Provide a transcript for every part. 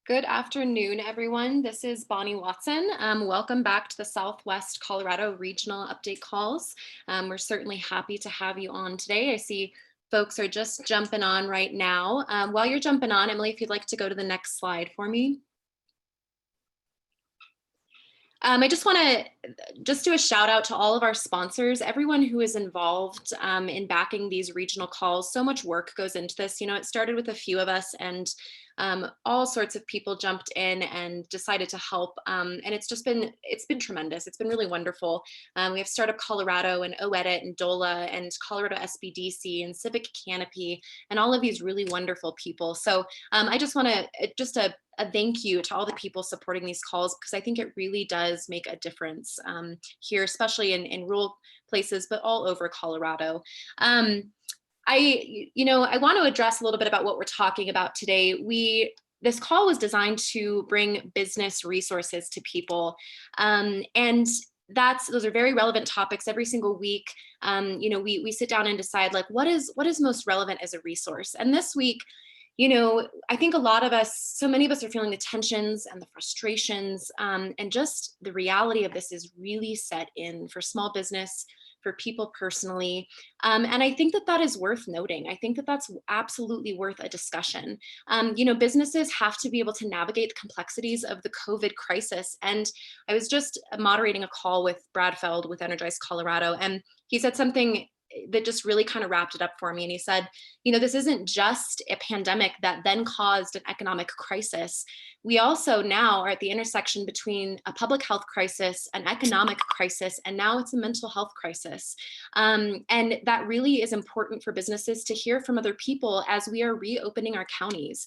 Good afternoon, everyone. This is Bonnie Watson. Welcome back to the Southwest Colorado Regional Update Calls. We're certainly happy to have you on today. I see folks are just jumping on right now. While you're jumping on, Emily, if you'd like to go to the next slide for me. I just want to do a shout out to all of our sponsors, everyone who is involved in backing these regional calls. So much work goes into this. You know, it started with a few of us and all sorts of people jumped in and decided to help. And it's been tremendous. It's been really wonderful. We have Startup Colorado and OEdit and DOLA and Colorado SBDC and Civic Canopy and all of these really wonderful people. So I just want to a thank you to all the people supporting these calls, because I think it really does make a difference here, especially in rural places, but all over Colorado. I want to address a little bit about what we're talking about today. This call was designed to bring business resources to people, and those are very relevant topics every single week. We sit down and decide like what is most relevant as a resource. And this week, I think so many of us are feeling the tensions and the frustrations, and just the reality of this is really set in for small business, for people personally. And I think that is worth noting. I think that that's absolutely worth a discussion. Businesses have to be able to navigate the complexities of the COVID crisis. And I was just moderating a call with Brad Feld with Energize Colorado, and he said something that just really kind of wrapped it up for me. And he said, this isn't just a pandemic that then caused an economic crisis. We also now are at the intersection between a public health crisis, an economic crisis, and now it's a mental health crisis. And that really is important for businesses to hear from other people as we are reopening our counties.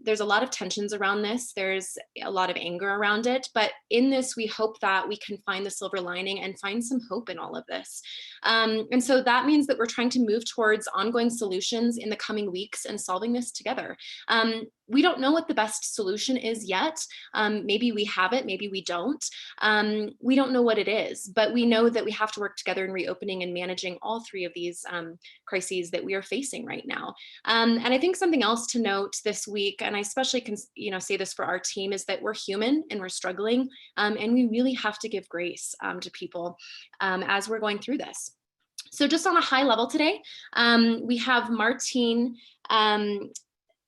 There's a lot of tensions around this. There's a lot of anger around it. But in this, we hope that we can find the silver lining and find some hope in all of this. And so that means that we're trying to move towards ongoing solutions in the coming weeks and solving this together. We don't know what the best solution is yet. Maybe we have it, maybe we don't. We don't know what it is, but we know that we have to work together in reopening and managing all three of these crises that we are facing right now. And I think something else to note this week, and I especially can say this for our team, is that we're human and we're struggling, and we really have to give grace to people as we're going through this. So just on a high level today, we have Martine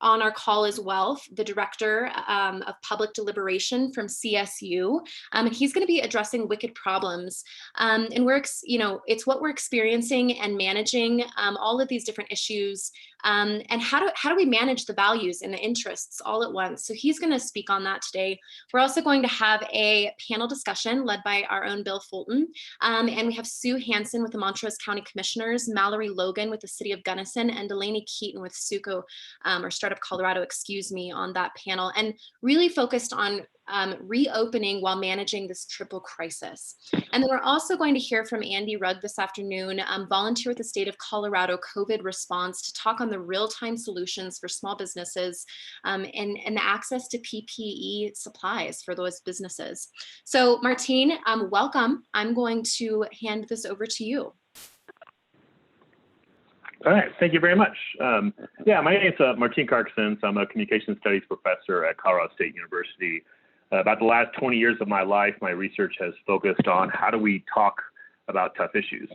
on our call as well, the Director of Public Deliberation from CSU. And he's going to be addressing wicked problems. And it's what we're experiencing and managing all of these different issues. And how do we manage the values and the interests all at once? So he's going to speak on that today. We're also going to have a panel discussion led by our own Bill Fulton. And we have Sue Hansen with the Montrose County Commissioners, Mallory Logan with the City of Gunnison, and Delaney Keaton with SUCO, or Startup Colorado, on that panel, and really focused on reopening while managing this triple crisis. And then we're also going to hear from Andy Rugg this afternoon, volunteer with the state of Colorado COVID response, to talk on the real-time solutions for small businesses and the access to PPE supplies for those businesses. So Martine, welcome. I'm going to hand this over to you. All right, thank you very much. My name is Martine Carkson. I'm a communication studies professor at Colorado State University. About the last 20 years of my life, my research has focused on how do we talk about tough issues.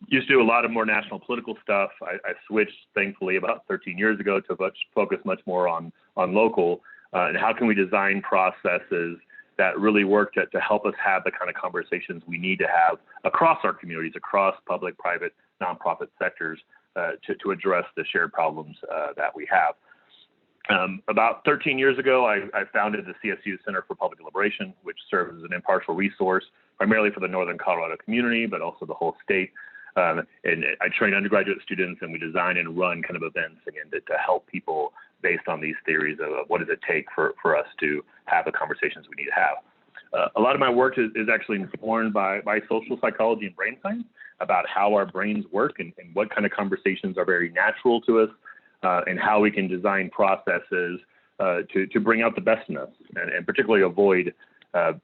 Used to do a lot of more national political stuff. I switched, thankfully, about 13 years ago to focus much more on local, and how can we design processes that really work to help us have the kind of conversations we need to have across our communities, across public, private, nonprofit sectors, to address the shared problems that we have. About 13 years ago, I founded the CSU Center for Public Deliberation, which serves as an impartial resource, primarily for the Northern Colorado community, but also the whole state. And I train undergraduate students, and we design and run kind of events, again, to help people based on these theories of what does it take for us to have the conversations we need to have. A lot of my work is actually informed by social psychology and brain science, about how our brains work and what kind of conversations are very natural to us, and how we can design processes to bring out the best in us, and particularly avoid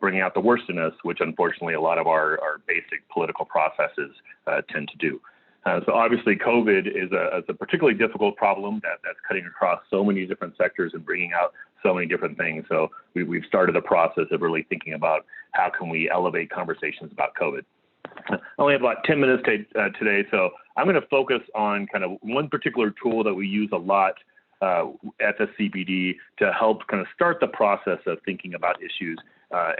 bringing out the worst in us, which unfortunately a lot of our basic political processes tend to do. So obviously COVID is a particularly difficult problem that's cutting across so many different sectors and bringing out so many different things. So we've started a process of really thinking about how can we elevate conversations about COVID. I only have about 10 minutes today, so I'm going to focus on kind of one particular tool that we use a lot at the CPD to help kind of start the process of thinking about issues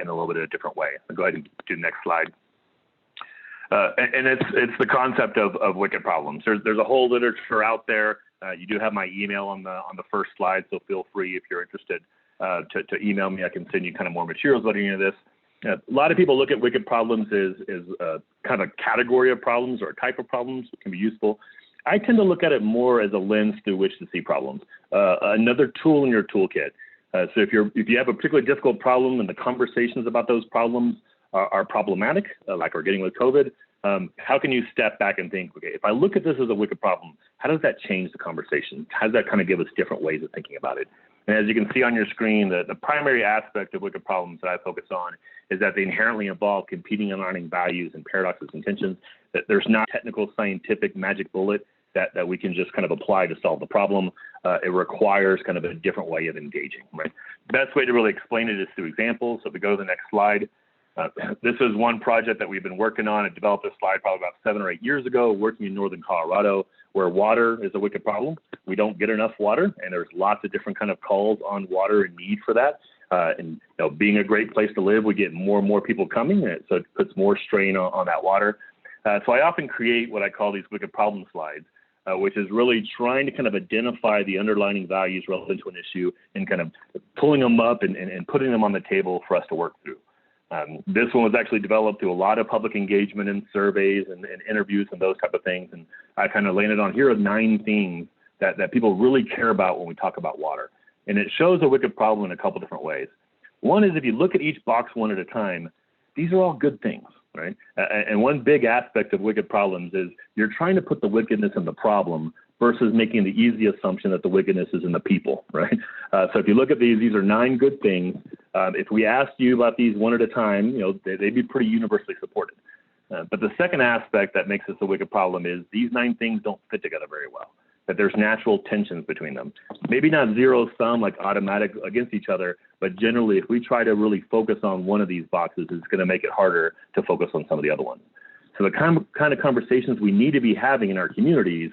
in a little bit of a different way. I'll go ahead and do the next slide. And it's the concept of wicked problems. There's a whole literature out there. You do have my email on the first slide, so feel free if you're interested to email me. I can send you kind of more materials about any of this. A lot of people look at wicked problems as kind of a category of problems or a type of problems that can be useful. I tend to look at it more as a lens through which to see problems, another tool in your toolkit. So if you have a particularly difficult problem and the conversations about those problems are problematic, like we're getting with COVID, how can you step back and think, okay, if I look at this as a wicked problem, how does that change the conversation? How does that kind of give us different ways of thinking about it? And as you can see on your screen, the primary aspect of wicked problems that I focus on is that they inherently involve competing and aligning values and paradoxes and tensions, that there's not technical scientific magic bullet that we can just kind of apply to solve the problem. It requires kind of a different way of engaging, right? The best way to really explain it is through examples. So if we go to the next slide, this is one project that we've been working on. I developed this slide probably about 7 or 8 years ago, working in northern Colorado, where water is a wicked problem. We don't get enough water, and there's lots of different kind of calls on water and need for that. And being a great place to live, we get more and more people coming, and so it puts more strain on that water. So I often create what I call these wicked problem slides, which is really trying to kind of identify the underlying values relevant to an issue and kind of pulling them up and putting them on the table for us to work through. This one was actually developed through a lot of public engagement and surveys and interviews and those type of things. And I kind of landed on here are 9 things that people really care about when we talk about water. And it shows a wicked problem in a couple different ways. One is if you look at each box one at a time, these are all good things, right? And one big aspect of wicked problems is you're trying to put the wickedness in the problem versus making the easy assumption that the wickedness is in the people, right? So if you look at these are 9 good things. If we asked you about these one at a time, they'd be pretty universally supported. But the second aspect that makes this a wicked problem is these 9 things don't fit together very well, that there's natural tensions between them. Maybe not zero sum, like automatic against each other, but generally if we try to really focus on one of these boxes, it's going to make it harder to focus on some of the other ones. So the kind of conversations we need to be having in our communities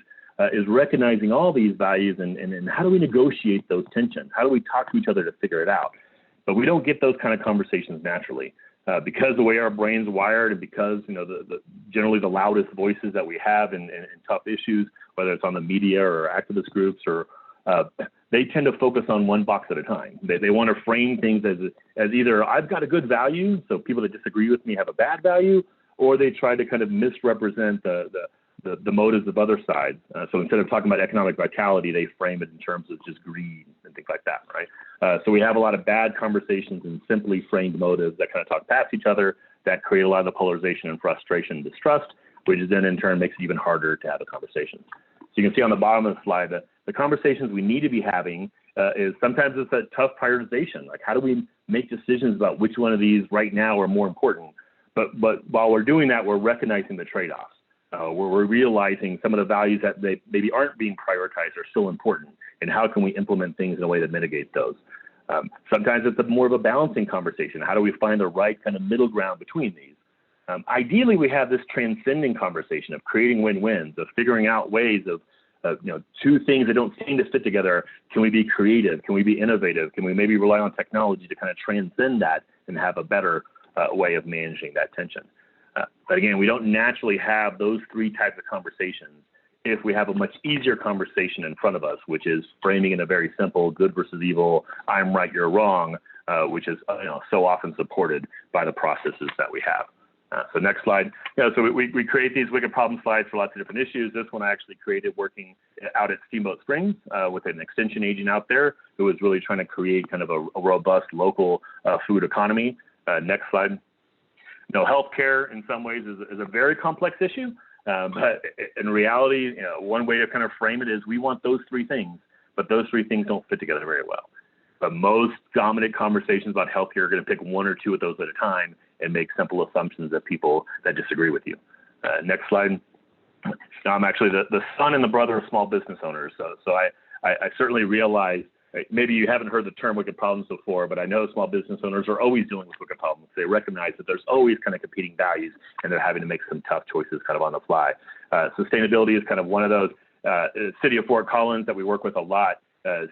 is recognizing all these values and how do we negotiate those tensions? How do we talk to each other to figure it out? But we don't get those kind of conversations naturally because the way our brain's wired and because generally the loudest voices that we have in tough issues, whether it's on the media or activist groups or they tend to focus on one box at a time. They want to frame things as either I've got a good value, so people that disagree with me have a bad value, or they try to kind of misrepresent the motives of other sides. So instead of talking about economic vitality, they frame it in terms of just greed and things like that, right? So we have a lot of bad conversations and simply framed motives that kind of talk past each other that create a lot of the polarization and frustration and distrust, which then in turn makes it even harder to have a conversation. So you can see on the bottom of the slide that the conversations we need to be having is sometimes it's a tough prioritization. Like how do we make decisions about which one of these right now are more important? But while we're doing that, we're recognizing the trade-offs. We're realizing some of the values that they maybe aren't being prioritized are still important, and how can we implement things in a way that mitigates those? Sometimes it's more of a balancing conversation. How do we find the right kind of middle ground between these? Ideally, we have this transcending conversation of creating win-wins, of figuring out ways of 2 things that don't seem to fit together. Can we be creative? Can we be innovative? Can we maybe rely on technology to kind of transcend that and have a better way of managing that tension? But again, we don't naturally have those 3 types of conversations if we have a much easier conversation in front of us, which is framing in a very simple good versus evil, I'm right, you're wrong, which is so often supported by the processes that we have. So next slide. So we create these wicked problem slides for lots of different issues. This one I actually created working out at Steamboat Springs with an extension agent out there who was really trying to create kind of a robust local food economy. Next slide. Healthcare in some ways is a very complex issue, but in reality, one way to kind of frame it is we want those 3 things, but those 3 things don't fit together very well. But most dominant conversations about healthcare are going to pick 1 or 2 of those at a time and make simple assumptions of people that disagree with you. Next slide. Now, I'm actually the son and the brother of small business owners, so I certainly realize maybe you haven't heard the term wicked problems before, but I know small business owners are always dealing with wicked problems. They recognize that there's always kind of competing values, and they're having to make some tough choices kind of on the fly. Sustainability is kind of one of those. City of Fort Collins that we work with a lot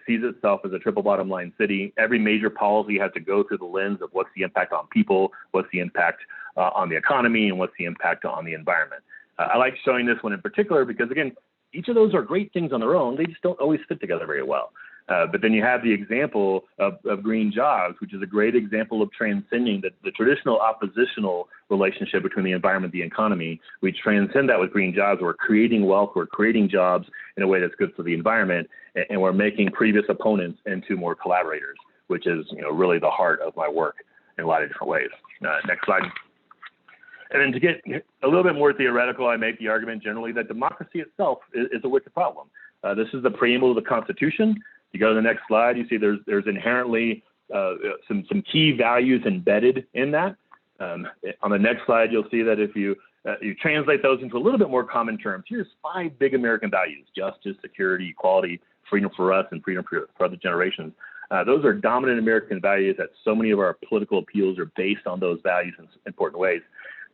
sees itself as a triple bottom line city. Every major policy has to go through the lens of what's the impact on people, what's the impact on the economy, and what's the impact on the environment. I like showing this one in particular because, again, each of those are great things on their own. They just don't always fit together very well. But then you have the example of green jobs, which is a great example of transcending the traditional oppositional relationship between the environment and the economy. We transcend that with green jobs. We're creating wealth. We're creating jobs in a way that's good for the environment. And we're making previous opponents into more collaborators, which is really the heart of my work in a lot of different ways. Next slide. And then to get a little bit more theoretical, I make the argument generally that democracy itself is a wicked problem. This is the preamble of the Constitution. You go to the next slide, you see there's inherently some key values embedded in that. On the next slide, you'll see that if you translate those into a little bit more common terms, here's 5 big American values: justice, security, equality, freedom for us, and freedom for other generations. Those are dominant American values that so many of our political appeals are based on those values in important ways.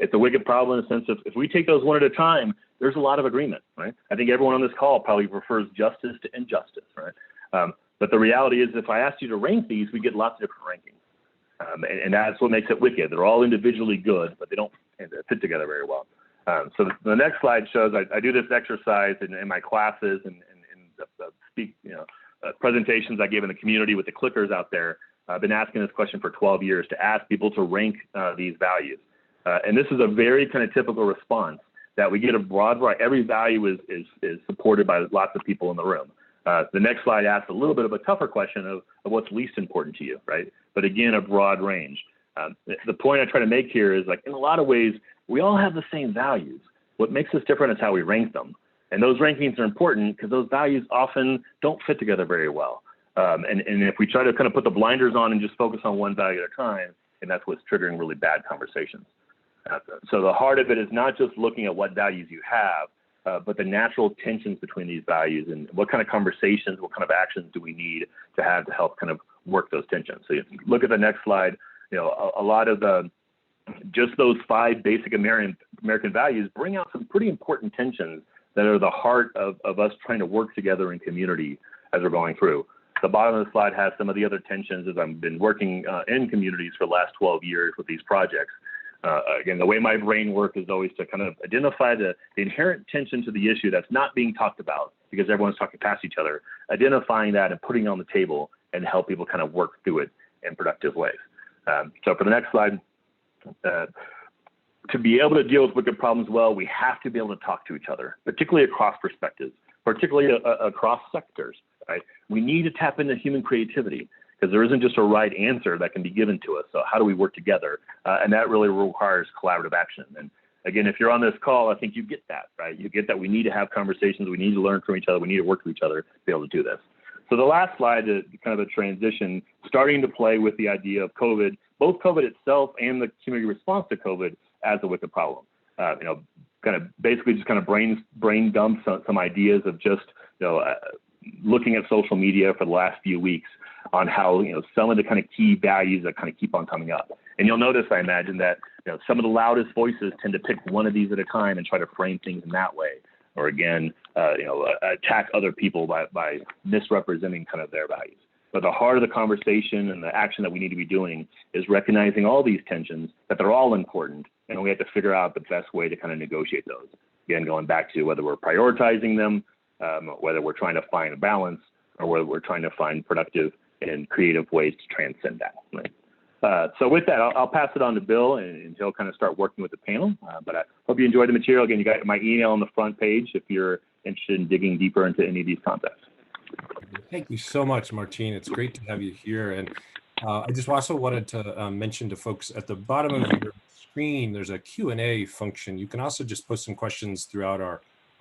It's a wicked problem in the sense of if we take those one at a time, there's a lot of agreement, right? I think everyone on this call probably prefers justice to injustice, right? But the reality is if I asked you to rank these, we get lots of different rankings. And that's what makes it wicked. They're all individually good, but they don't fit together very well. So the next slide shows I do this exercise in my classes and presentations I give in the community with the clickers out there. I've been asking this question for 12 years to ask people to rank these values. And this is a very kind of typical response that we get a broad variety. Every value is supported by lots of people in the room. The next slide asks a little bit of a tougher question of what's least important to you, right? But again, a broad range. The point I try to make here is, like, in a lot of ways, we all have the same values. What makes us different is how we rank them. And those rankings are important because those values often don't fit together very well. And if we try to kind of put the blinders on and just focus on one value at a time, and that's what's triggering really bad conversations. So the heart of it is not just looking at what values you have, but the natural tensions between these values and what kind of conversations, what kind of actions do we need to have to help kind of work those tensions. So you look at the next slide, a lot of just those 5 basic American values bring out some pretty important tensions that are the heart of us trying to work together in community as we're going through. The bottom of the slide has some of the other tensions as I've been working in communities for the last 12 years with these projects. Again, the way my brain works is always to kind of identify the inherent tension to the issue that's not being talked about because everyone's talking past each other, identifying that and putting it on the table and help people kind of work through it in productive ways. So for the next slide, to be able to deal with wicked problems well, we have to be able to talk to each other, particularly across perspectives, particularly across sectors, right? We need to tap into human creativity because there isn't just a right answer that can be given to us. So how do we work together? And that really requires collaborative action. And again, if you're on this call, I think you get that, right? You get that we need to have conversations. We need to learn from each other. We need to work with each other to be able to do this. So the last slide is kind of a transition, starting to play with the idea of COVID, both COVID itself and the community response to COVID as a wicked problem. Kind of basically just kind of brain dump some ideas of just, looking at social media for the last few weeks on how, some of the kind of key values that kind of keep on coming up. And you'll notice, I imagine, that some of the loudest voices tend to pick one of these at a time and try to frame things in that way. Or again, attack other people by misrepresenting kind of their values. But the heart of the conversation and the action that we need to be doing is recognizing all these tensions, that they're all important, and we have to figure out the best way to kind of negotiate those. Again, going back to whether we're prioritizing them, whether we're trying to find a balance, or whether we're trying to find productive and creative ways to transcend that. Right? So with that, I'll pass it on to Bill, and he'll kind of start working with the panel. But I hope you enjoyed the material. Again, you got my email on the front page if you're interested in digging deeper into any of these concepts. Thank you so much, Martin. It's great to have you here. And I just also wanted to mention to folks at the bottom of your screen, there's a Q&A function. You can also just post some questions throughout our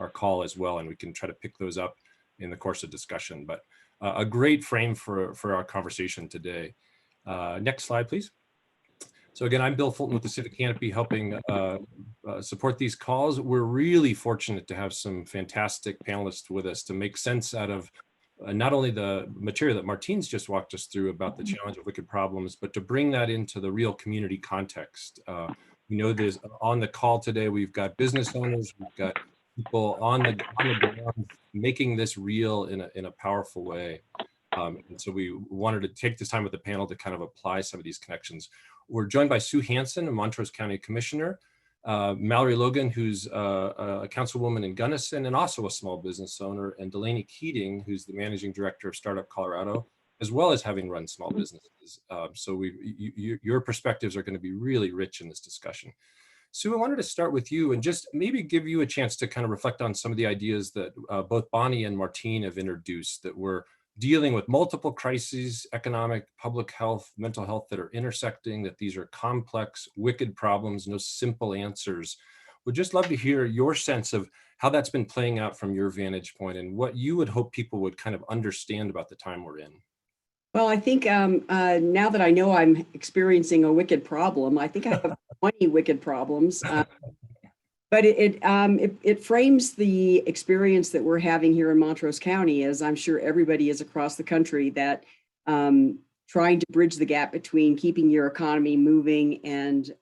call as well, and we can try to pick those up in the course of discussion. But a great frame for our conversation today. Next slide, please. So again, I'm Bill Fulton with the Civic Canopy, helping support these calls. We're really fortunate to have some fantastic panelists with us to make sense out of not only the material that Martine's just walked us through about the challenge of wicked problems, but to bring that into the real community context. We know there's on the call today, we've got business owners, we've got people on the ground making this real in a powerful way. And so we wanted to take this time with the panel to kind of apply some of these connections. We're joined by Sue Hansen, a Montrose County Commissioner, Mallory Logan, who's a councilwoman in Gunnison and also a small business owner, and Delaney Keating, who's the managing director of Startup Colorado, as well as having run small businesses. So your perspectives are going to be really rich in this discussion. Sue, I wanted to start with you and just maybe give you a chance to kind of reflect on some of the ideas that both Bonnie and Martine have introduced, that we're dealing with multiple crises, economic, public health, mental health, that are intersecting, that these are complex, wicked problems, no simple answers. Would just love to hear your sense of how that's been playing out from your vantage point and what you would hope people would kind of understand about the time we're in. Well, I think now that I know I'm experiencing a wicked problem, I think I have 20 wicked problems. But it frames the experience that we're having here in Montrose County, as I'm sure everybody is across the country, that trying to bridge the gap between keeping your economy moving and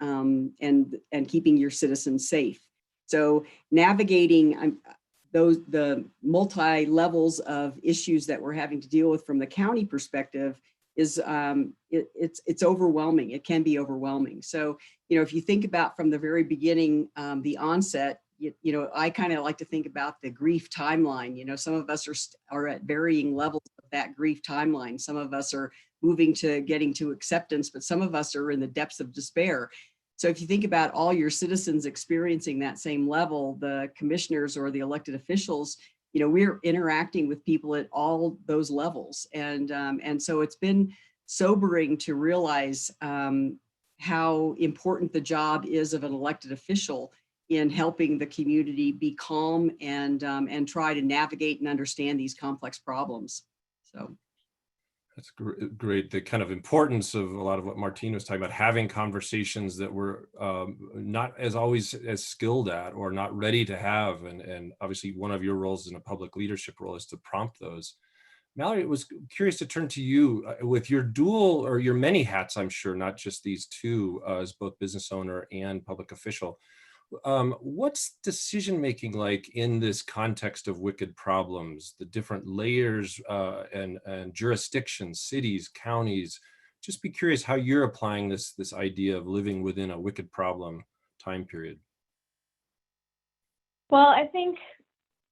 keeping your citizens safe. So navigating the multi levels of issues that we're having to deal with from the county perspective is it's overwhelming. It can be overwhelming. So, if you think about from the very beginning, the onset, I kind of like to think about the grief timeline. Some of us are at varying levels of that grief timeline. Some of us are moving to getting to acceptance, but some of us are in the depths of despair. So if you think about all your citizens experiencing that same level, the commissioners or the elected officials, we're interacting with people at all those levels. And so it's been sobering to realize how important the job is of an elected official in helping the community be calm and try to navigate and understand these complex problems. So. That's great. The kind of importance of a lot of what Martine was talking about, having conversations that we're not as always as skilled at or not ready to have. And obviously one of your roles in a public leadership role is to prompt those. Mallory, I was curious to turn to you with your dual or your many hats, I'm sure, not just these two, as both business owner and public official. What's decision-making like in this context of wicked problems, the different layers and jurisdictions, cities, counties? Just be curious how you're applying this idea of living within a wicked problem time period. Well, I think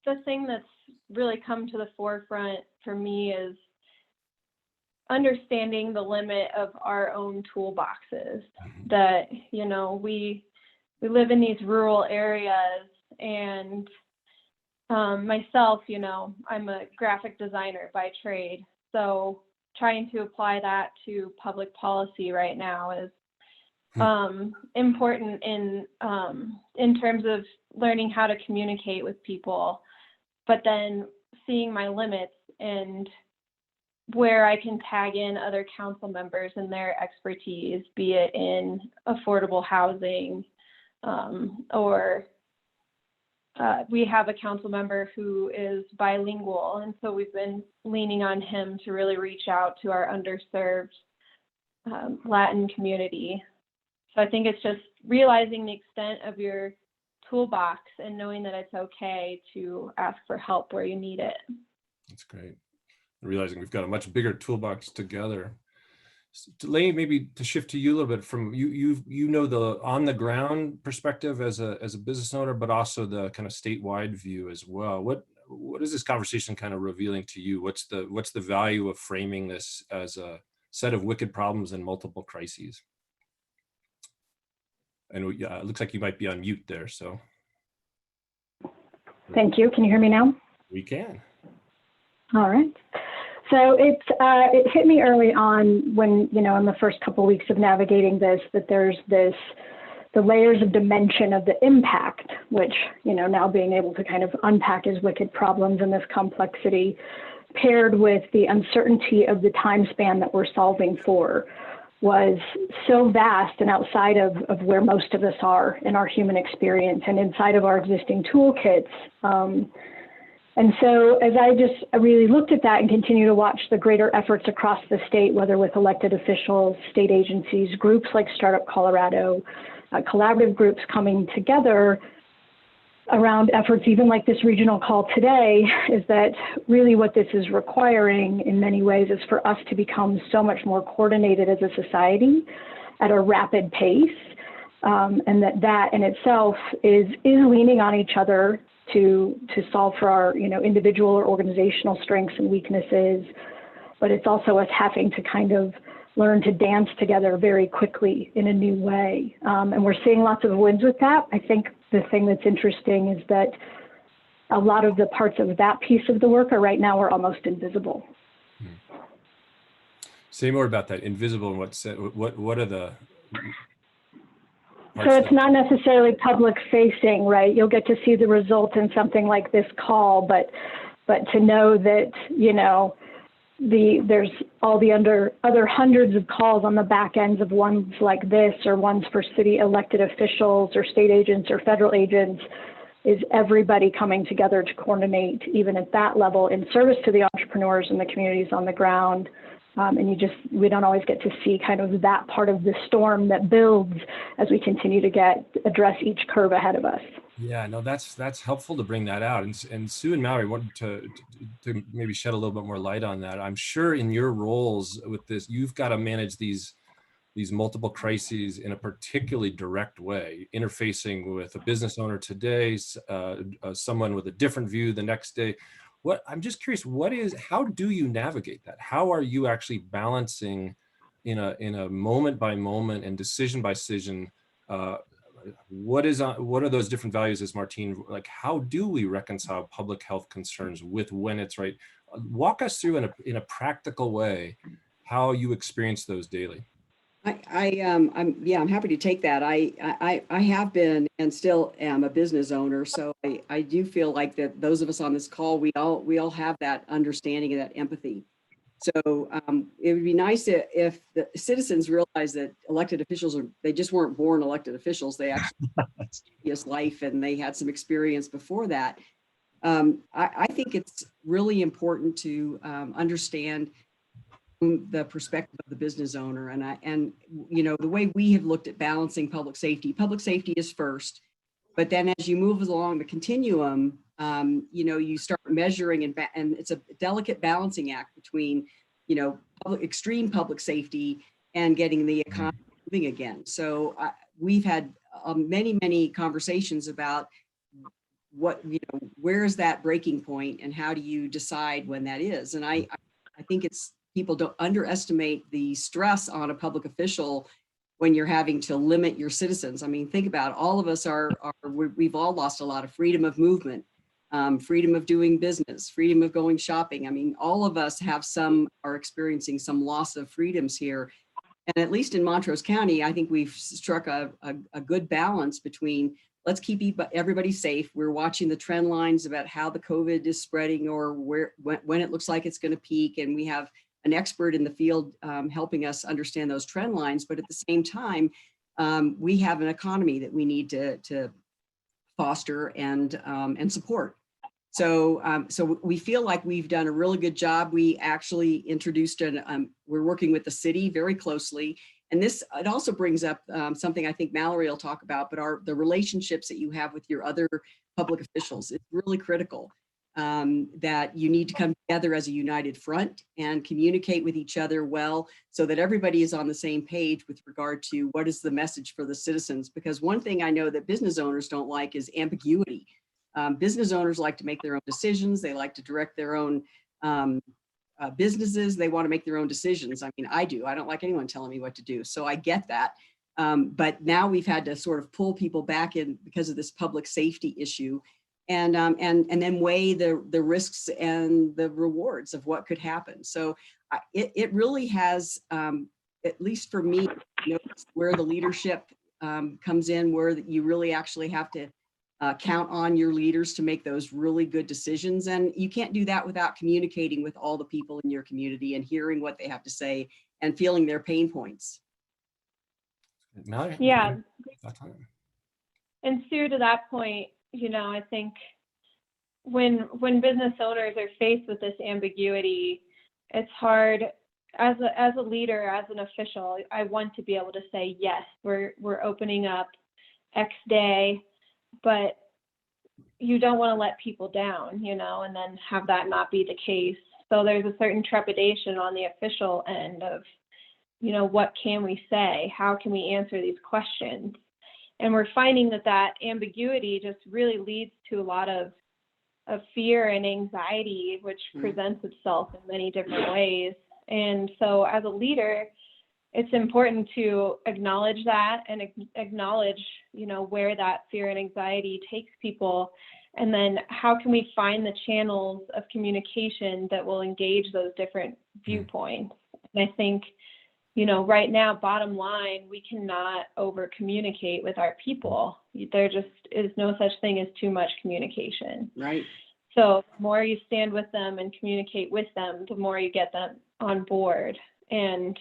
the thing that's really come to the forefront for me is understanding the limit of our own toolboxes. That, we live in these rural areas, and myself, I'm a graphic designer by trade. So trying to apply that to public policy right now is important in terms of learning how to communicate with people, but then seeing my limits and where I can tag in other council members and their expertise, be it in affordable housing, or we have a council member who is bilingual, and so we've been leaning on him to really reach out to our underserved Latin community. So I think it's just realizing the extent of your toolbox and knowing that it's okay to ask for help where you need it. That's great. Realizing we've got a much bigger toolbox together. Delaney, maybe to shift to you a little bit from you know the on the ground perspective as a business owner, but also the kind of statewide view as well. What is this conversation kind of revealing to you? What's the value of framing this as a set of wicked problems and multiple crises? And it looks like you might be on mute there. So. Thank you. Can you hear me now? We can. All right. So it hit me early on when, in the first couple of weeks of navigating this, that there's the layers of dimension of the impact, which, now being able to kind of unpack as wicked problems in this complexity, paired with the uncertainty of the time span that we're solving for, was so vast and outside of where most of us are in our human experience and inside of our existing toolkits. And so as I just really looked at that and continue to watch the greater efforts across the state, whether with elected officials, state agencies, groups like Startup Colorado, collaborative groups coming together around efforts even like this regional call today, is that really what this is requiring in many ways is for us to become so much more coordinated as a society at a rapid pace. And that in itself is leaning on each other to solve for our individual or organizational strengths and weaknesses, but it's also us having to kind of learn to dance together very quickly in a new way. And we're seeing lots of wins with that. I think the thing that's interesting is that a lot of the parts of that piece of the work are right now are almost invisible. Say more about that invisible and what are the So it's not necessarily public facing, right? You'll get to see the result in something like this call, but to know that, there's all the other hundreds of calls on the back ends of ones like this, or ones for city elected officials or state agents or federal agents, is everybody coming together to coordinate even at that level in service to the entrepreneurs and the communities on the ground. And we don't always get to see kind of that part of the storm that builds as we continue to address each curve ahead of us. Yeah, no, that's helpful to bring that out. And Sue and Mallory wanted to maybe shed a little bit more light on that. I'm sure in your roles with this, you've got to manage these multiple crises in a particularly direct way, interfacing with a business owner today, someone with a different view the next day. I'm just curious, how do you navigate that? How are you actually balancing in a moment by moment and decision by decision? What are those different values, as Martine, like, how do we reconcile public health concerns with when it's right? Walk us through in a practical way how you experience those daily. I'm happy to take that. I have been and still am a business owner, so I do feel like that those of us on this call, we all have that understanding and that empathy. So it would be nice if the citizens realize that elected officials they just weren't born elected officials. They actually had a previous life and they had some experience before that. I think it's really important to understand the perspective of the business owner, and the way we have looked at balancing public safety is first, but then as you move along the continuum, you start measuring and it's a delicate balancing act between extreme public safety and getting the economy moving again. So we've had many conversations about where is that breaking point and how do you decide when that is. And I think people don't underestimate the stress on a public official when you're having to limit your citizens. I mean, think about it. All of us we've all lost a lot of freedom of movement, freedom of doing business, freedom of going shopping. I mean, all of us are experiencing some loss of freedoms here. And at least in Montrose County, I think we've struck a good balance between let's keep everybody safe. We're watching the trend lines about how the COVID is spreading or when it looks like it's going to peak. And we have an expert in the field helping us understand those trend lines. But at the same time, we have an economy that we need to foster and support. So we feel like we've done a really good job. We actually introduced we're working with the city very closely. And it also brings up something I think Mallory will talk about, but the relationships that you have with your other public officials. It's really critical that you need to come together as a united front and communicate with each other well so that everybody is on the same page with regard to what is the message for the citizens. Because one thing I know that business owners don't like is ambiguity. Business owners like to make their own decisions. They like to direct their own businesses. They want to make their own decisions. I mean, I do. I don't like anyone telling me what to do. So I get that. But now we've had to sort of pull people back in because of this public safety issue and then weigh the risks and the rewards of what could happen. So it really has, at least for me, where the leadership comes in, where you really actually have to count on your leaders to make those really good decisions. And you can't do that without communicating with all the people in your community and hearing what they have to say and feeling their pain points. Yeah. And Sue, to that point, I think when business owners are faced with this ambiguity, it's hard. As a leader, as an official, I want to be able to say, yes, we're opening up X day, but you don't want to let people down, and then have that not be the case. So there's a certain trepidation on the official end of, what can we say? How can we answer these questions? And we're finding that ambiguity just really leads to a lot of fear and anxiety, which presents itself in many different ways. And so as a leader, it's important to acknowledge that and acknowledge, where that fear and anxiety takes people. And then how can we find the channels of communication that will engage those different viewpoints? And I think, right now, bottom line, we cannot over communicate with our people. There just is no such thing as too much communication. Right. So the more you stand with them and communicate with them, the more you get them on board. And,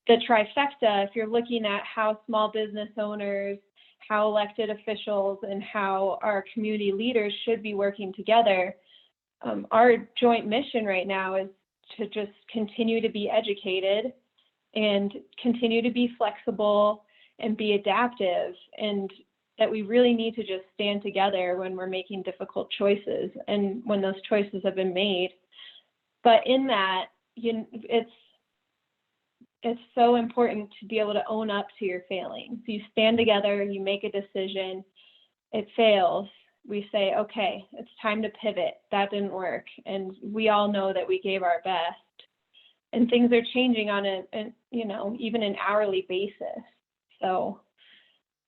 the trifecta, if you're looking at how small business owners, how elected officials, and how our community leaders should be working together, our joint mission right now is to just continue to be educated and continue to be flexible and be adaptive, and that we really need to just stand together when we're making difficult choices and when those choices have been made. But in that, it's so important to be able to own up to your failings. You stand together, you make a decision, it fails. We say, okay, it's time to pivot. That didn't work. And we all know that we gave our best. And things are changing on even an hourly basis. So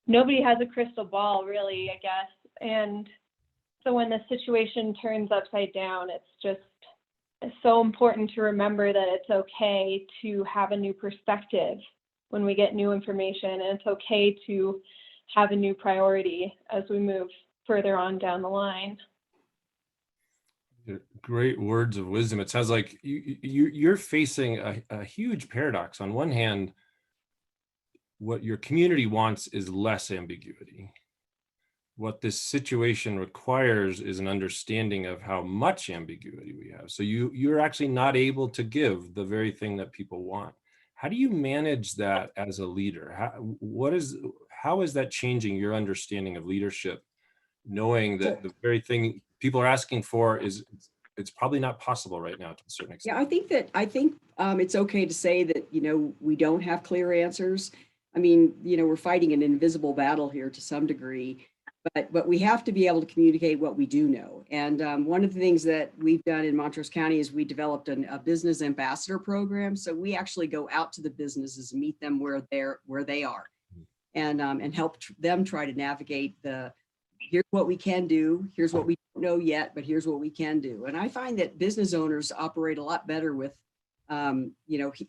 nobody has a crystal ball, really, I guess. And so when the situation turns upside down, it's so important to remember that it's okay to have a new perspective when we get new information, and it's okay to have a new priority as we move further on down the line. Great words of wisdom. It sounds like you're facing a huge paradox. On one hand, what your community wants is less ambiguity. What this situation requires is an understanding of how much ambiguity we have. So you're actually not able to give the very thing that people want. How do you manage that as a leader? How is that changing your understanding of leadership, knowing that the very thing people are asking for it's probably not possible right now to a certain extent? Yeah, I think it's okay to say that, we don't have clear answers. I mean, we're fighting an invisible battle here to some degree. But we have to be able to communicate what we do know. And one of the things that we've done in Montrose County is we developed a business ambassador program. So we actually go out to the businesses and meet them where they are, and help them try to navigate here's what we can do, here's what we don't know yet, but here's what we can do. And I find that business owners operate a lot better with,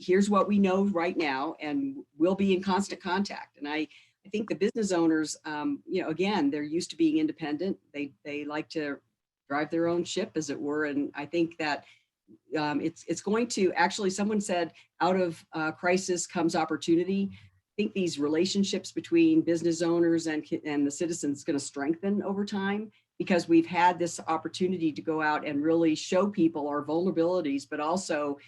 here's what we know right now, and we'll be in constant contact. And I think the business owners, again, they're used to being independent. They like to drive their own ship, as it were. And I think that it's going to actually, someone said, out of crisis comes opportunity. I think these relationships between business owners and the citizens is going to strengthen over time, because we've had this opportunity to go out and really show people our vulnerabilities, but also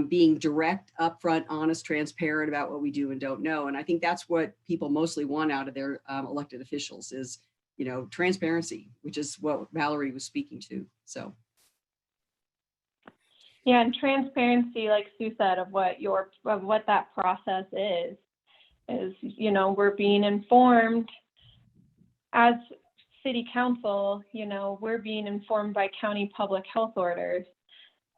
being direct, upfront, honest, transparent about what we do and don't know. And I think that's what people mostly want out of their elected officials is, transparency, which is what Valerie was speaking to. So. Yeah, and transparency, like Sue said, of what that process is, we're being informed as city council, we're being informed by county public health orders.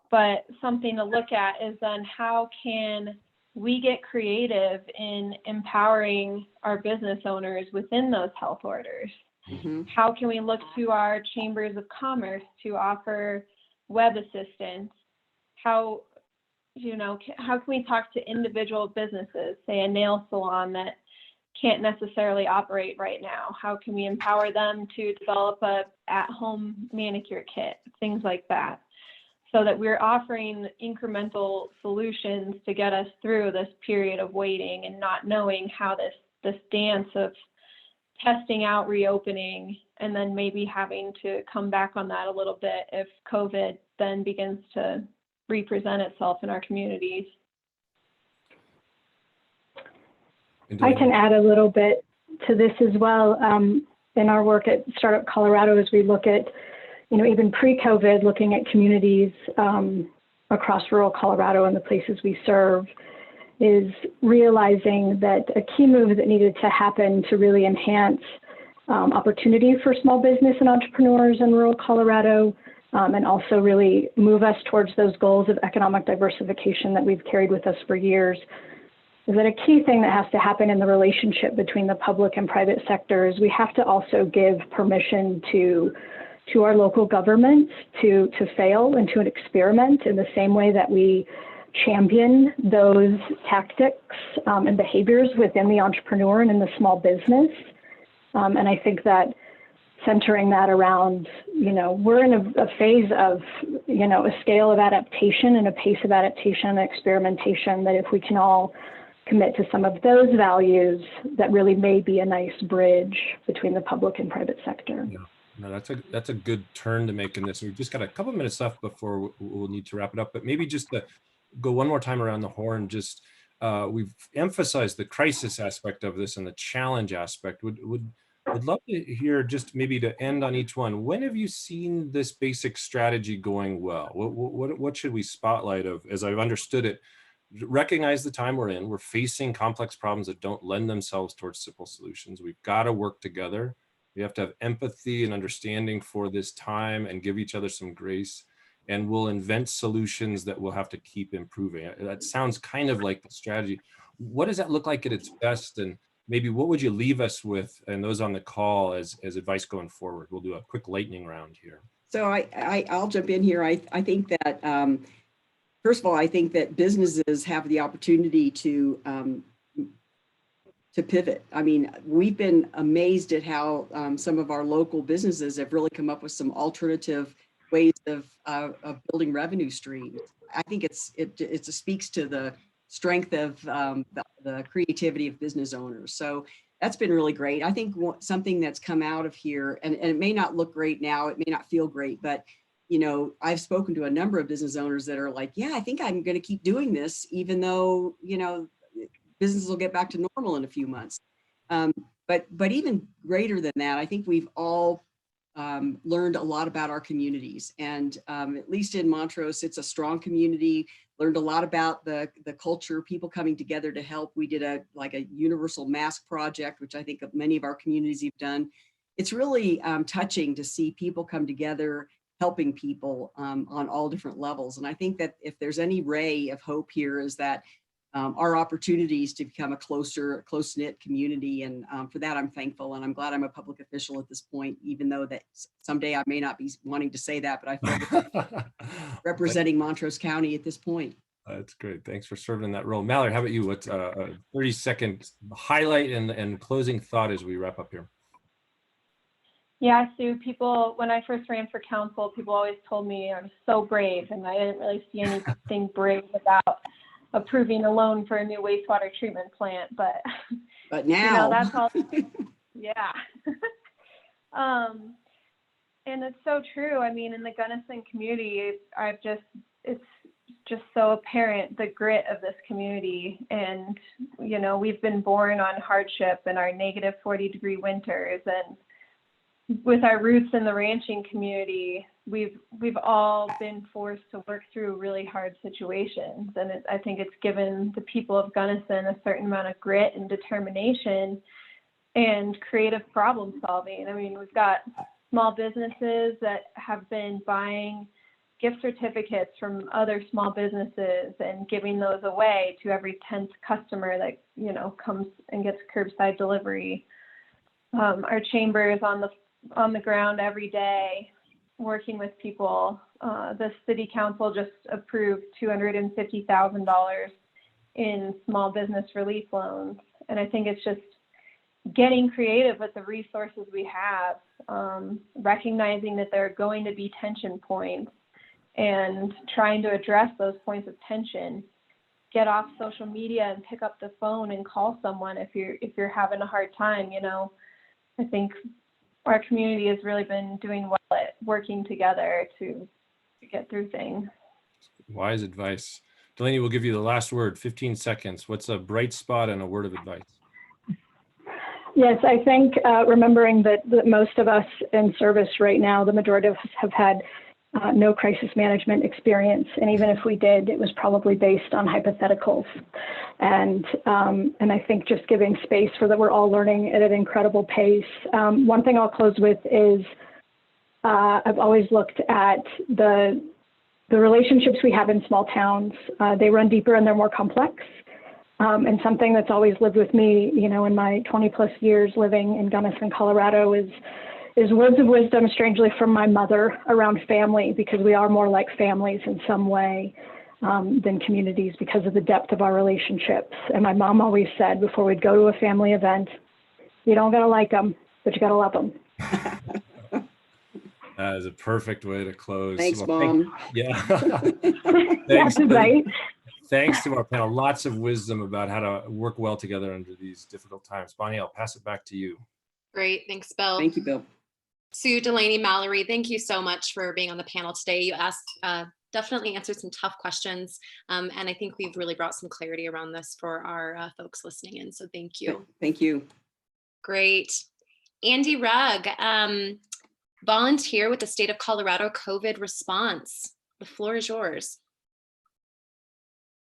But something to look at is then how can we get creative in empowering our business owners within those health orders? Mm-hmm. How can we look to our chambers of commerce to offer web assistance? How can we talk to individual businesses, say a nail salon that can't necessarily operate right now? How can we empower them to develop a at-home manicure kit, things like that? So that we're offering incremental solutions to get us through this period of waiting and not knowing how this dance of testing out reopening and then maybe having to come back on that a little bit if COVID then begins to represent itself in our communities. I can add a little bit to this as well. In our work at Startup Colorado, as we look at, even pre-COVID, looking at communities across rural Colorado and the places we serve, is realizing that a key move that needed to happen to really enhance opportunity for small business and entrepreneurs in rural Colorado, and also really move us towards those goals of economic diversification that we've carried with us for years, is that a key thing that has to happen in the relationship between the public and private sectors. We have to also give permission to our local governments to fail and to experiment in the same way that we champion those tactics and behaviors within the entrepreneur and in the small business. And I think that centering that around, we're in a phase of, a scale of adaptation and a pace of adaptation and experimentation that if we can all commit to some of those values, that really may be a nice bridge between the public and private sector. Yeah. No, that's a good turn to make in this. We've just got a couple minutes left before we'll need to wrap it up, but maybe just to go one more time around the horn, just we've emphasized the crisis aspect of this and the challenge aspect. Would love to hear, just maybe to end on each one, when have you seen this basic strategy going well? What should we spotlight of, as I've understood it? Recognize the time we're in. We're facing complex problems that don't lend themselves towards simple solutions. We've got to work together. We have to have empathy and understanding for this time and give each other some grace. And we'll invent solutions that we'll have to keep improving. That sounds kind of like the strategy. What does that look like at its best? And maybe what would you leave us with, and those on the call, as advice going forward? We'll do a quick lightning round here. So I'll jump in here. I think that, first of all, I think that businesses have the opportunity to pivot. I mean, we've been amazed at how some of our local businesses have really come up with some alternative ways of building revenue streams. I think it speaks to the strength of the creativity of business owners. So that's been really great. I think something that's come out of here, and it may not look great now, it may not feel great, but I've spoken to a number of business owners that are like, yeah, I think I'm going to keep doing this, even though, businesses will get back to normal in a few months. But even greater than that, I think we've all learned a lot about our communities. And at least in Montrose, it's a strong community, learned a lot about the culture, people coming together to help. We did a universal mask project, which I think many of our communities have done. It's really touching to see people come together, helping people on all different levels. And I think that if there's any ray of hope here, is that our opportunities to become a close-knit community. And for that, I'm thankful. And I'm glad I'm a public official at this point, even though that someday I may not be wanting to say that, but I feel representing Montrose County at this point. That's great. Thanks for serving in that role. Mallory, how about you? What's a 30-second highlight and closing thought as we wrap up here? Yeah, Sue, when I first ran for council, people always told me I was so brave, and I didn't really see anything brave about approving a loan for a new wastewater treatment plant, but now that's all. Yeah. And it's so true. I mean, in the Gunnison community, it's just so apparent the grit of this community. And we've been born on hardship and our negative 40-degree winters, and with our roots in the ranching community, we've all been forced to work through really hard situations. And I think it's given the people of Gunnison a certain amount of grit and determination and creative problem solving. I mean, we've got small businesses that have been buying gift certificates from other small businesses and giving those away to every 10th customer that, comes and gets curbside delivery. Our chamber is on the ground every day working with people. The city council just approved $250,000 in small business relief loans. And I think it's just getting creative with the resources we have, recognizing that there are going to be tension points and trying to address those points of tension. Get off social media and pick up the phone and call someone if you're having a hard time. I think our community has really been doing well at working together to get through things. Wise advice. Delaney, we'll give you the last word, 15 seconds. What's a bright spot and a word of advice? Yes, I think remembering that most of us in service right now, the majority of us have had no crisis management experience. And even if we did, it was probably based on hypotheticals. And I think just giving space for that we're all learning at an incredible pace. One thing I'll close with is I've always looked at the relationships we have in small towns. They run deeper and they're more complex. And something that's always lived with me, you know, in my 20 plus years living in Gunnison, Colorado is words of wisdom, strangely, from my mother around family, because we are more like families in some way than communities because of the depth of our relationships. And my mom always said before we'd go to a family event, you don't gotta like them, but you gotta love them. That is a perfect way to close. Thanks, Mom. Yeah. That's right. Thanks to our panel. Lots of wisdom about how to work well together under these difficult times. Bonnie, I'll pass it back to you. Great. Thanks, Bill. Thank you, Bill. Sue, Delaney, Mallory, thank you so much for being on the panel today. You asked, definitely answered some tough questions. And I think we've really brought some clarity around this for our folks listening in. So thank you. Thank you. Great. Andy Rugg, volunteer with the state of Colorado COVID response. The floor is yours.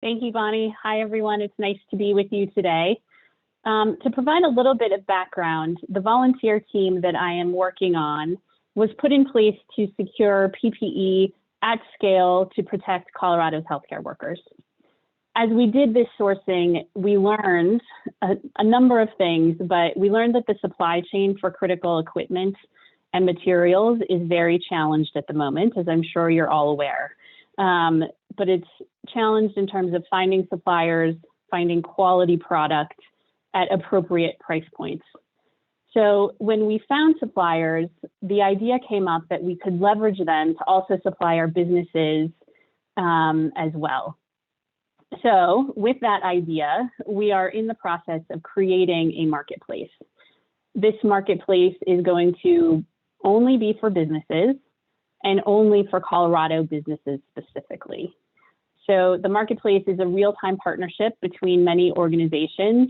Thank you, Bonnie. Hi, everyone. It's nice to be with you today. To provide a little bit of background, the volunteer team that I am working on was put in place to secure PPE at scale to protect Colorado's healthcare workers. As we did this sourcing, we learned a number of things, but we learned that the supply chain for critical equipment and materials is very challenged at the moment, as I'm sure you're all aware. But it's challenged in terms of finding suppliers, finding quality product at appropriate price points. So when we found suppliers, the idea came up that we could leverage them to also supply our businesses as well. So with that idea, we are in the process of creating a marketplace. This marketplace is going to only be for businesses and only for Colorado businesses specifically. So the marketplace is a real-time partnership between many organizations,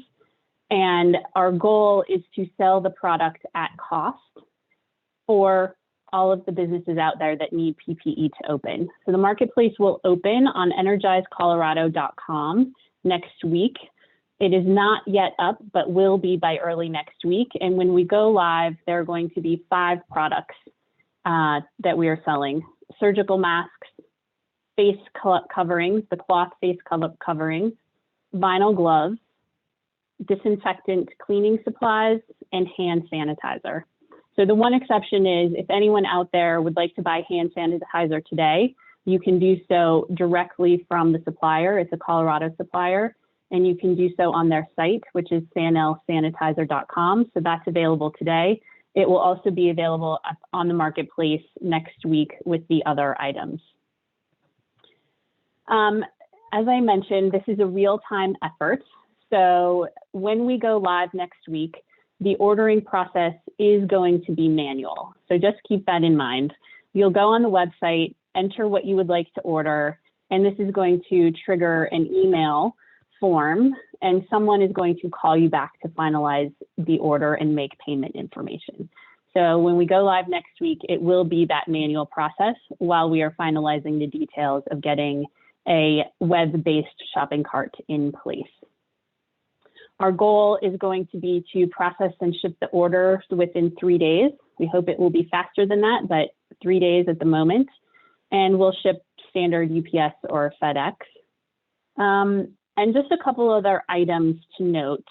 and our goal is to sell the product at cost for all of the businesses out there that need PPE to open. So the marketplace will open on energizecolorado.com next week. It is not yet up, but will be by early next week. And when we go live, there are going to be 5 products that we are selling: surgical masks, face coverings, the cloth face coverings, vinyl gloves, disinfectant cleaning supplies, and hand sanitizer. So the one exception is if anyone out there would like to buy hand sanitizer today, you can do so directly from the supplier. It's a Colorado supplier, and you can do so on their site, which is sanelsanitizer.com. So that's available today. It will also be available on the marketplace next week with the other items. As I mentioned, this is a real-time effort. So when we go live next week, the ordering process is going to be manual. So just keep that in mind. You'll go on the website, enter what you would like to order, and this is going to trigger an email form, and someone is going to call you back to finalize the order and make payment information. So when we go live next week, it will be that manual process while we are finalizing the details of getting a web-based shopping cart in place. Our goal is going to be to process and ship the order within 3 days. We hope it will be faster than that, but 3 days at the moment. And we'll ship standard UPS or FedEx. And just a couple other items to note.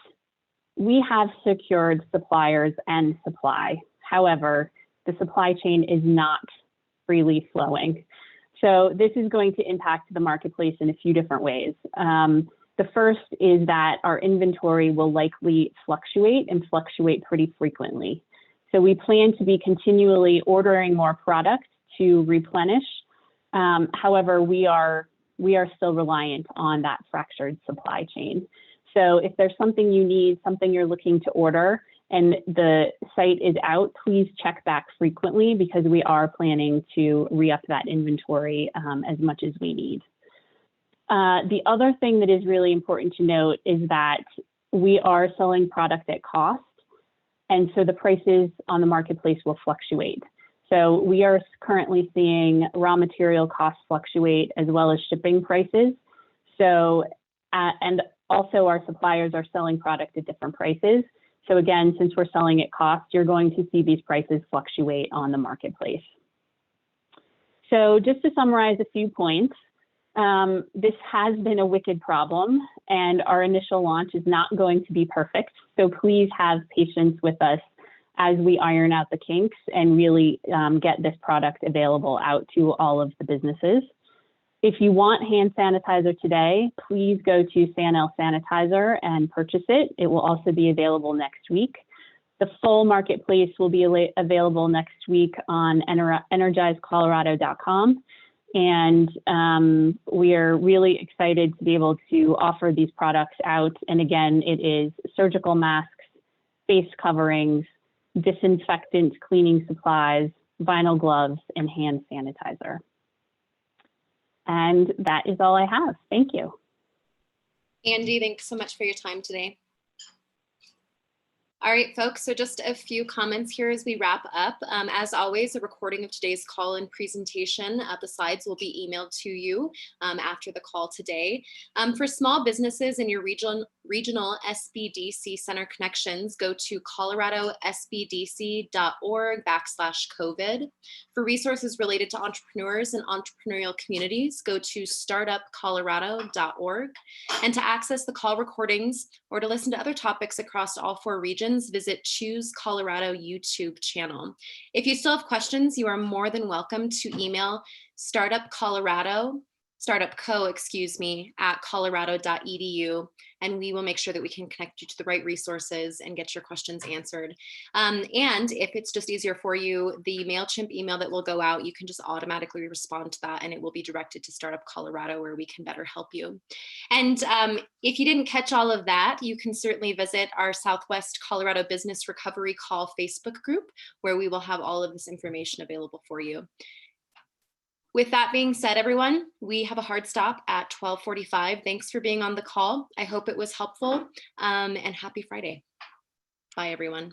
We have secured suppliers and supply. However, the supply chain is not freely flowing. So this is going to impact the marketplace in a few different ways. The first is that our inventory will likely fluctuate and fluctuate pretty frequently. So we plan to be continually ordering more product to replenish. However, we are still reliant on that fractured supply chain. So if there's something you need, something you're looking to order, and the site is out, please check back frequently because we are planning to re-up that inventory as much as we need. The other thing that is really important to note is that we are selling product at cost, and so the prices on the marketplace will fluctuate. So we are currently seeing raw material costs fluctuate as well as shipping prices. So, and also our suppliers are selling product at different prices. So again, since we're selling at cost, you're going to see these prices fluctuate on the marketplace. So just to summarize a few points, this has been a wicked problem and our initial launch is not going to be perfect. So please have patience with us as we iron out the kinks and really get this product available out to all of the businesses. If you want hand sanitizer today, please go to Int'l Sanitizer and purchase it. It will also be available next week. The full marketplace will be available next week on energizecolorado.com. And we are really excited to be able to offer these products out. And again, it is surgical masks, face coverings, disinfectant cleaning supplies, vinyl gloves, and hand sanitizer. And that is all I have. Thank you. Andy, thanks so much for your time today. All right, folks, so just a few comments here as we wrap up. As always, a recording of today's call and presentation, the slides will be emailed to you after the call today. For small businesses in your regional SBDC center connections, go to coloradosbdc.org/COVID. For resources related to entrepreneurs and entrepreneurial communities, go to startupcolorado.org. And to access the call recordings or to listen to other topics across all 4 regions, visit Choose Colorado YouTube channel. If you still have questions, you are more than welcome to email startupco, at colorado.edu, and we will make sure that we can connect you to the right resources and get your questions answered. And if it's just easier for you, the MailChimp email that will go out, you can just automatically respond to that and it will be directed to Startup Colorado where we can better help you. And if you didn't catch all of that, you can certainly visit our Southwest Colorado Business Recovery Call Facebook group where we will have all of this information available for you. With that being said, everyone, we have a hard stop at 12:45. Thanks for being on the call. I hope it was helpful and happy Friday. Bye, everyone.